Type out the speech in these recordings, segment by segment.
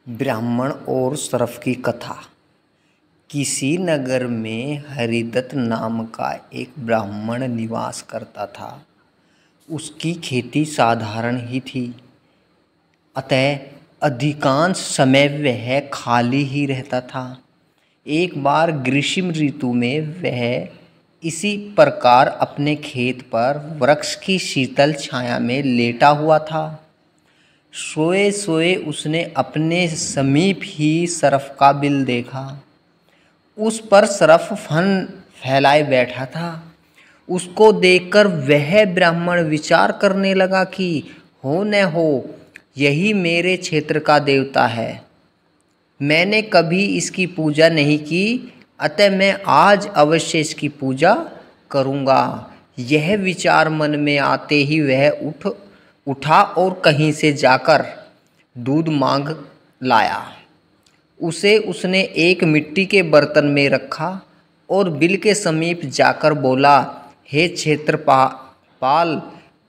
ब्राह्मण और सर्प की कथा। किसी नगर में हरिदत्त नाम का एक ब्राह्मण निवास करता था। उसकी खेती साधारण ही थी, अतः अधिकांश समय वह खाली ही रहता था। एक बार ग्रीष्म ऋतु में वह इसी प्रकार अपने खेत पर वृक्ष की शीतल छाया में लेटा हुआ था। सोए सोए उसने अपने समीप ही सर्प का बिल देखा। उस पर सर्प फन फैलाए बैठा था। उसको देखकर वह ब्राह्मण विचार करने लगा कि हो न हो यही मेरे क्षेत्र का देवता है। मैंने कभी इसकी पूजा नहीं की, अतः मैं आज अवश्य इसकी पूजा करूँगा। यह विचार मन में आते ही वह उठा और कहीं से जाकर दूध मांग लाया। उसे उसने एक मिट्टी के बर्तन में रखा और बिल के समीप जाकर बोला, हे क्षेत्रपाल,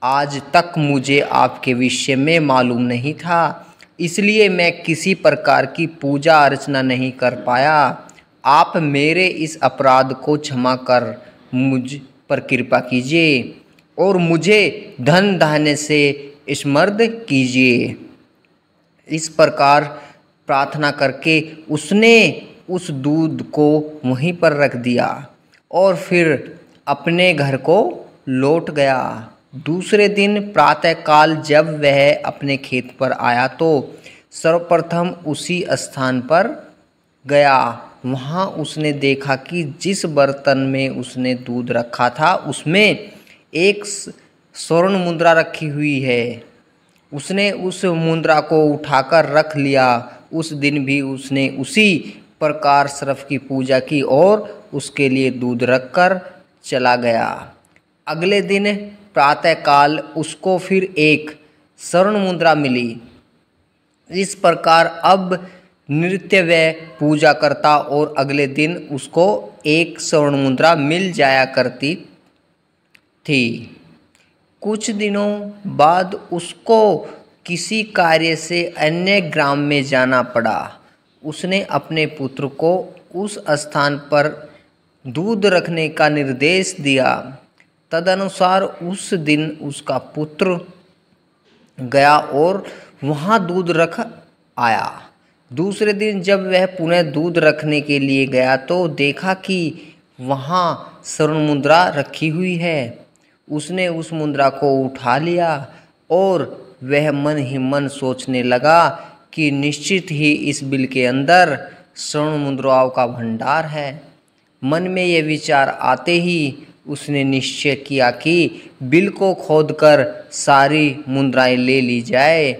आज तक मुझे आपके विषय में मालूम नहीं था, इसलिए मैं किसी प्रकार की पूजा अर्चना नहीं कर पाया। आप मेरे इस अपराध को क्षमा कर मुझ पर कृपा कीजिए और मुझे धन धान्य से समृद्ध कीजिए। इस प्रकार प्रार्थना करके उसने उस दूध को वहीं पर रख दिया और फिर अपने घर को लौट गया। दूसरे दिन प्रातःकाल जब वह अपने खेत पर आया तो सर्वप्रथम उसी स्थान पर गया। वहाँ उसने देखा कि जिस बर्तन में उसने दूध रखा था उसमें एक स्वर्ण मुद्रा रखी हुई है। उसने उस मुद्रा को उठाकर रख लिया। उस दिन भी उसने उसी प्रकार सर्प की पूजा की और उसके लिए दूध रखकर चला गया। अगले दिन प्रातःकाल उसको फिर एक स्वर्ण मुद्रा मिली। इस प्रकार अब नित्य वह पूजा करता और अगले दिन उसको एक स्वर्ण मुद्रा मिल जाया करती थी। कुछ दिनों बाद उसको किसी कार्य से अन्य ग्राम में जाना पड़ा। उसने अपने पुत्र को उस स्थान पर दूध रखने का निर्देश दिया। तदनुसार उस दिन उसका पुत्र गया और वहाँ दूध रख आया। दूसरे दिन जब वह पुनः दूध रखने के लिए गया तो देखा कि वहाँ स्वर्ण मुद्रा रखी हुई है। उसने उस मुद्रा को उठा लिया और वह मन ही मन सोचने लगा कि निश्चित ही इस बिल के अंदर स्वर्ण मुद्राओं का भंडार है। मन में यह विचार आते ही उसने निश्चय किया कि बिल को खोदकर सारी मुद्राएं ले ली जाए।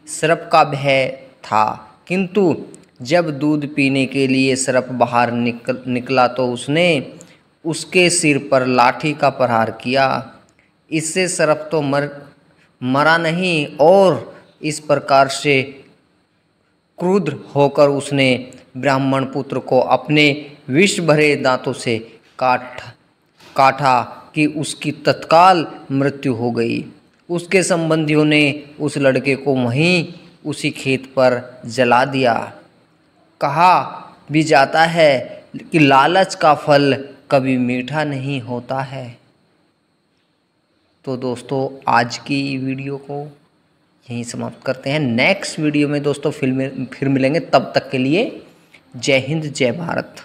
सर्प का भय था, किंतु जब दूध पीने के लिए सर्प बाहर निकला तो उसने उसके सिर पर लाठी का प्रहार किया। इससे सर्प तो मरा नहीं और इस प्रकार से क्रुद्ध होकर उसने ब्राह्मण पुत्र को अपने विष भरे दांतों से काटा कि उसकी तत्काल मृत्यु हो गई। उसके संबंधियों ने उस लड़के को वहीं उसी खेत पर जला दिया। कहा भी जाता है कि लालच का फल कभी मीठा नहीं होता है। तो दोस्तों आज की वीडियो को यहीं समाप्त करते हैं। नेक्स्ट वीडियो में दोस्तों फिर मिलेंगे। तब तक के लिए जय हिंद, जय भारत।